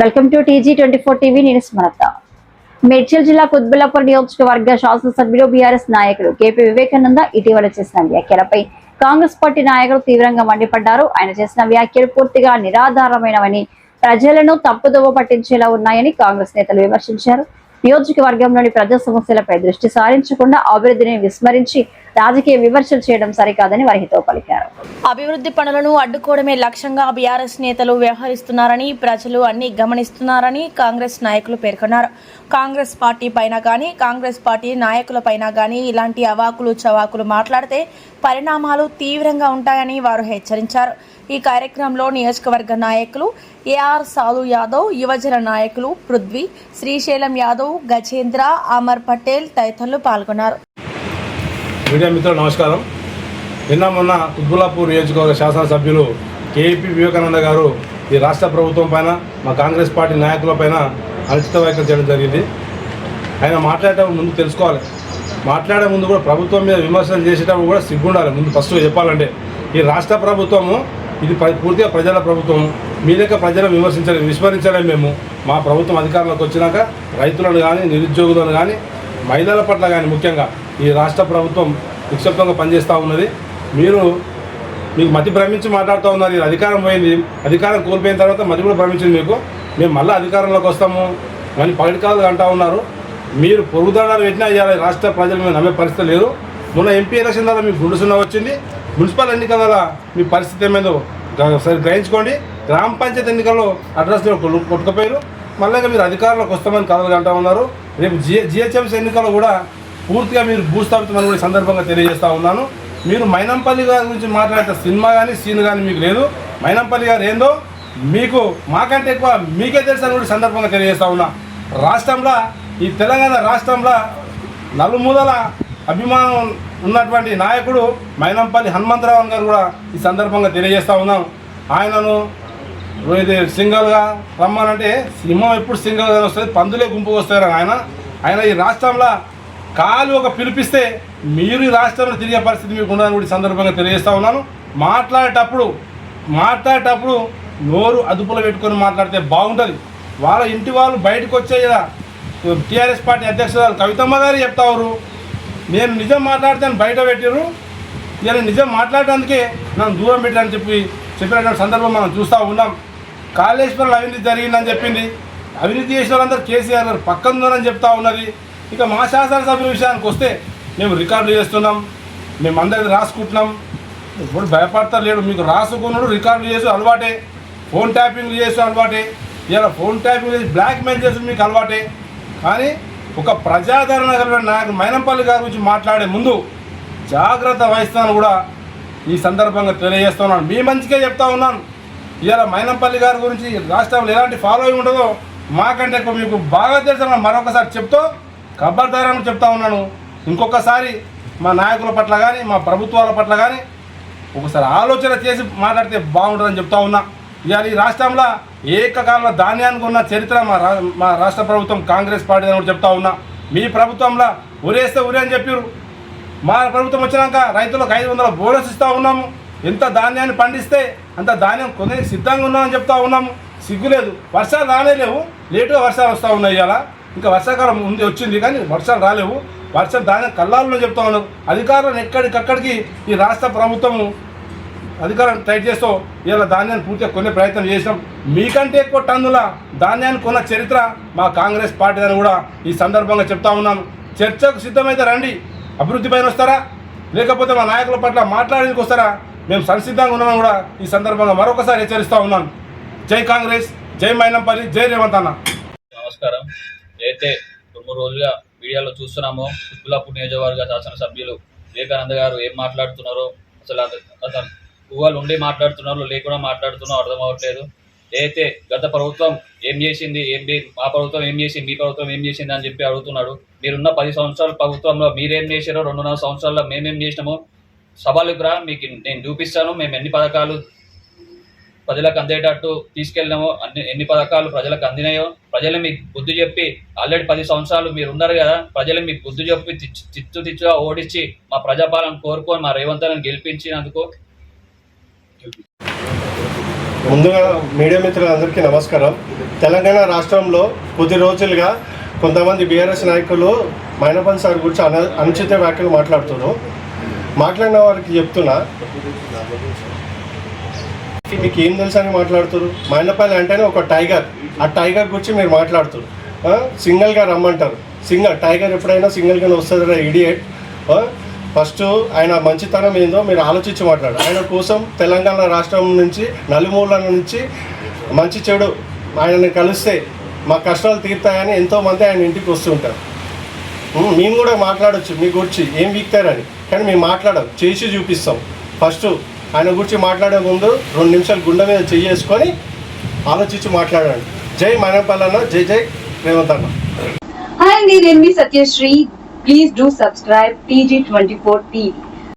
Welcome to TG24 TV. నేను స్మరత. మేడ్చల్ జిల్లా కుత్బుల్లాపూర్ నియోజకవర్గ శాసనసభ్యులు బీఆర్ఎస్ నాయకులు కేపీ వివేకానంద ఇటీవల చేసిన వ్యాఖ్యలపై కాంగ్రెస్ పార్టీ నాయకులు తీవ్రంగా మండిపడ్డారు. ఆయన చేసిన వ్యాఖ్యలు పూర్తిగా నిరాధారమైనవని, ప్రజలను తప్పుదోవ పట్టించేలా ఉన్నాయని కాంగ్రెస్ నేతలు విమర్శించారు. నియోజకవర్గంలోని ప్రజా సమస్యలపై దృష్టి సారించకుండా అభివృద్ధిని విస్మరించి రాజకీయ విమర్శలు చేయడం సరికాదని వారు హితవు పలికారు. అభివృద్ధి పనులను అడ్డుకోవడమే లక్ష్యంగా బీఆర్ఎస్ నేతలు వ్యవహరిస్తున్నారని, ప్రజలు అన్ని గమనిస్తున్నారని కాంగ్రెస్ నాయకులు పేర్కొన్నారు. కాంగ్రెస్ పార్టీ పైన కానీ, కాంగ్రెస్ పార్టీ నాయకుల పైన కానీ ఇలాంటి అవాకులు చవాకులు మాట్లాడితే పరిణామాలు తీవ్రంగా ఉంటాయని వారు హెచ్చరించారు. ఈ కార్యక్రమంలో నియోజకవర్గ నాయకులు ఏఆర్ సాధు యాదవ్, యువజన నాయకులు పృథ్వీ, శ్రీశైలం యాదవ్, గజేంద్ర, అమర్ పటేల్ తదితరులు పాల్గొన్నారు. మీడియా మిత్రులు నమస్కారం. మొన్న కుత్బుల్లాపూర్ నియోజకవర్గ శాసనసభ్యులు కేపీ వివేకానంద గారు ఈ రాష్ట్ర ప్రభుత్వం పైన, మా కాంగ్రెస్ పార్టీ నాయకుల పైన అనుచిత వ్యాఖ్యలు చేయడం జరిగింది. ఆయన మాట్లాడేటప్పుడు ముందు తెలుసుకోవాలి, మాట్లాడే ముందు కూడా ప్రభుత్వం మీద విమర్శలు చేసేటప్పుడు కూడా సిగ్గుండాలి. ముందు ఫస్ట్ చెప్పాలంటే ఈ రాష్ట్ర ప్రభుత్వము ఇది పూర్తిగా ప్రజల ప్రభుత్వం. మీ దగ్గర ప్రజలను విస్మరించలేము. మేము మా ప్రభుత్వం అధికారంలోకి వచ్చినాక రైతులను కానీ, నిరుద్యోగులను కానీ, మహిళల పట్ల కానీ ముఖ్యంగా ఈ రాష్ట్ర ప్రభుత్వం నిక్షిప్తంగా పనిచేస్తూ ఉన్నది. మీకు మతి భ్రమించి మాట్లాడుతూ ఉన్నారు. ఇది అధికారం పోయింది, అధికారం కోల్పోయిన తర్వాత మతి కూడా భ్రమించింది మీకు. మేము మళ్ళీ అధికారంలోకి వస్తాము అని పగటికాలు అంటూ ఉన్నారు. మీరు పొరుగుదడాలు పెట్టినా ఇవ్వాలి, రాష్ట్ర ప్రజలు మేము నమ్మే పరిస్థితి లేదు. మొన్న ఎంపీ ఎలక్షన్ ద్వారా మీకు గుండు సున్నా వచ్చింది. మున్సిపల్ ఎన్నికల మీ పరిస్థితి ఏమైందో సరి గ్రహించుకోండి. గ్రామ పంచాయతీ ఎన్నికల్లో అడ్రస్లో కొట్టుకుపోయారు. మళ్ళీ మీరు అధికారంలోకి వస్తామని కథలు అంటూ ఉన్నారు. రేపు జిహెచ్ఎంసీ ఎన్నికల్లో కూడా పూర్తిగా మీరు భూస్థాపితమని కూడా సందర్భంగా తెలియజేస్తూ ఉన్నాను. మీరు మైనంపల్లి గారి గురించి మాట్లాడే సినిమా కానీ సీన్ కానీ మీకు లేదు. మైనంపల్లి గారు ఏందో మీకు మాకంటే ఎక్కువ మీకే తెలుసు అని కూడా సందర్భంగా తెలియజేస్తూ ఉన్నా. రాష్ట్రంలో, ఈ తెలంగాణ రాష్ట్రంలో నలుమూలల అభిమానం ఉన్నటువంటి నాయకుడు మైనంపల్లి హనుమంతరావు గారు కూడా ఈ సందర్భంగా తెలియజేస్తూ ఉన్నాం. ఆయనను ఇది సింగల్గా రమ్మానంటే సింహం ఎప్పుడు సింగల్గా వస్తుంది, పందులే గుంపు వస్తారు. ఆయన ఈ రాష్ట్రంలో కాలు ఒక పిలిపిస్తే మీరు ఈ రాష్ట్రంలో తిరిగే పరిస్థితి మీకు ఉండాలని కూడా సందర్భంగా తెలియజేస్తూ ఉన్నాను. మాట్లాడేటప్పుడు నోరు అదుపులో పెట్టుకొని మాట్లాడితే బాగుంటుంది. వాళ్ళ ఇంటి వాళ్ళు బయటకు వచ్చే టీఆర్ఎస్ పార్టీ అధ్యక్షురాలు కవితమ్మ గారు చెప్తారు, నేను నిజం మాట్లాడితే బయట పెట్టారు, నేను నిజం మాట్లాడటానికే నన్ను దూరం పెట్టారని చెప్పినటువంటి సందర్భం మనం చూస్తూ ఉన్నాం. కాళేశ్వరంలో అవినీతి జరిగిందని చెప్పింది. అవినీతి చేసిన వాళ్ళందరూ కేసీఆర్ గారు పక్కనున్నారని చెప్తా ఉన్నది. ఇక మా శాసనసభ్యుల విషయానికి వస్తే మేము రికార్డులు చేస్తున్నాం, మేము అందరికీ రాసుకుంటున్నాం. ఇప్పుడు భయపడతారు లేడు, మీకు రాసుకున్నాడు రికార్డులు చేసి అలవాటే, ఫోన్ ట్యాపింగ్లు చేసి అలవాటే. ఇలా ఫోన్ ట్యాపింగ్ చేసి బ్లాక్మెయిల్ చేసి మీకు అలవాటే. కానీ ఒక ప్రజాదరణ కలిగిన నాయకుడు మైనంపల్లి గారి గురించి మాట్లాడే ముందు జాగ్రత్త వహిస్తాను కూడా ఈ సందర్భంగా తెలియజేస్తున్నాను. మీ మంచిగా చెప్తా ఉన్నాను. ఇవాళ మైనంపల్లి గారి గురించి రాష్ట్రంలో ఎలాంటి ఫాలోయింగ్ ఉంటుందో మాకంటే ఎక్కువ మీకు బాగా తెలుసు. మరొకసారి చెప్తూ ఖబర్దారని చెప్తా ఉన్నాను. ఇంకొకసారి మా నాయకుల పట్ల కానీ, మా ప్రభుత్వాల పట్ల కానీ ఒకసారి ఆలోచన చేసి మాట్లాడితే బాగుంటుందని చెప్తా ఉన్నా. ఇవాళ ఈ రాష్ట్రంలో ఏకకాలంలో ధాన్యానికి ఉన్న చరిత్ర మా రాష్ట్ర ప్రభుత్వం కాంగ్రెస్ పార్టీ అని కూడా చెప్తా ఉన్నా. మీ ప్రభుత్వంలో ఉరేస్తే ఉరే అని చెప్పారు. మా ప్రభుత్వం వచ్చినాక రైతులకు 500 బోనస్ ఇస్తూ ఉన్నాము. ఎంత ధాన్యాన్ని పండిస్తే అంత ధాన్యం కొనేకి సిద్ధంగా ఉన్నామని చెప్తా ఉన్నాము. సిగ్గులేదు. వర్షాలు రాలేవు, లేటుగా వర్షాలు వస్తూ ఉన్నాయి. ఇవాళ ఇంకా వర్షాకాలం ముందు వచ్చింది కానీ వర్షాలు రాలేవు. ధాన్యం కల్లాలని చెప్తా ఉన్నారు. అధికారులను ఎక్కడికక్కడికి ఈ రాష్ట్ర ప్రభుత్వము అధికారం టైట్ చేస్తూ ఇలా ధాన్యాన్ని పూర్తిగా కొనే ప్రయత్నం చేసినాం. మీకంటే ఎక్కువ టన్నుల ధాన్యాన్ని కొన్న చరిత్ర మా కాంగ్రెస్ పార్టీ అని కూడా ఈ సందర్భంగా చెప్తా ఉన్నాను. చర్చకు సిద్ధమైతే రండి. అభివృద్ధి పైన వస్తారా, లేకపోతే మా నాయకుల పట్ల మాట్లాడడానికి వస్తారా? మేము సంసిద్ధంగా ఉన్నామని కూడా ఈ సందర్భంగా మరొకసారి హెచ్చరిస్తూ ఉన్నాను. జై కాంగ్రెస్, జై మైనంపల్లి, జై రేవంత్ అన్న. నమస్కారం. అయితే 2 రోజులుగా మీడియాలో చూస్తున్నామో కుత్బుల్లాపూర్ నియోజకవర్గ శాసనసభ్యులు వివేకానంద గారు ఏం మాట్లాడుతున్నారో, అసలు ఊహలు ఉండి మాట్లాడుతున్నారో లేకుండా మాట్లాడుతున్నారో అర్థం అవ్వట్లేదు. అయితే గత ప్రభుత్వం ఏం చేసింది, మా ప్రభుత్వం ఏం చేసింది, మీ ప్రభుత్వం ఏం చేసింది అని చెప్పి అడుగుతున్నాడు. మీరున్న 10 సంవత్సరాల ప్రభుత్వంలో మీరేం చేశారో 2.5 సంవత్సరాల్లో మేమేం చేసినామో సవాళ్ళకు రా, మీకు నేను చూపిస్తాను. మేము ఎన్ని పథకాలు ప్రజలకు అందేటట్టు తీసుకెళ్ళినామో, ఎన్ని పథకాలు ప్రజలకు అందినాయో ప్రజలు మీకు బుద్ధి చెప్పి, ఆల్రెడీ 10 సంవత్సరాలు మీరు ఉన్నారు కదా, ప్రజలు మీకు బుద్ధి చెప్పి తిచ్చుగా ఓడించి మా ప్రజాపాలన కోరుకొని మా రేవంత్ రెడ్డిని గెలిపించినందుకు ముందుగా మీడియా మిత్రులందరికీ నమస్కారం. తెలంగాణ రాష్ట్రంలో కొద్ది రోజులుగా కొంతమంది బీఆర్ఎస్ నాయకులు మైనపల్లి సార్ గురించి అనుచిత వ్యాఖ్యలు మాట్లాడుతున్నారు. మాట్లాడిన వారికి చెప్తున్నా, మీకు ఏం తెలుసు అని మాట్లాడుతున్నారు. మైనపల్లి అంటేనే ఒక టైగర్, ఆ టైగర్ గురించి మీరు మాట్లాడుతున్నారు. సింగిల్గా రమ్మంటారు. టైగర్ ఎప్పుడైనా సింగిల్గానే వస్తుంది ఇడియట్. ఫస్ట్ ఆయన మంచితనం ఏందో మీరు ఆలోచించి మాట్లాడారు. ఆయన కోసం తెలంగాణ రాష్ట్రం నుంచి నలుమూలల నుంచి మంచి చెడు ఆయనని కలిస్తే మా కష్టాలు తీరుతాయని ఎంతోమంది ఆయన ఇంటికి వస్తుంటారు. మేము కూడా మాట్లాడచ్చు మీ గురించి ఏం వీక్తారని, కానీ మేము మాట్లాడాం, చేసి చూపిస్తాం. ఫస్ట్ ఆయన గురించి మాట్లాడే ముందు 2 నిమిషాలు గుండె మీద చేసుకొని ఆలోచించి మాట్లాడండి. జై మైనపల్లి అన్న, జై జై రేవంత్ అన్న. Hi, నేను మీ Satyasri. Please do subscribe TG24 TV.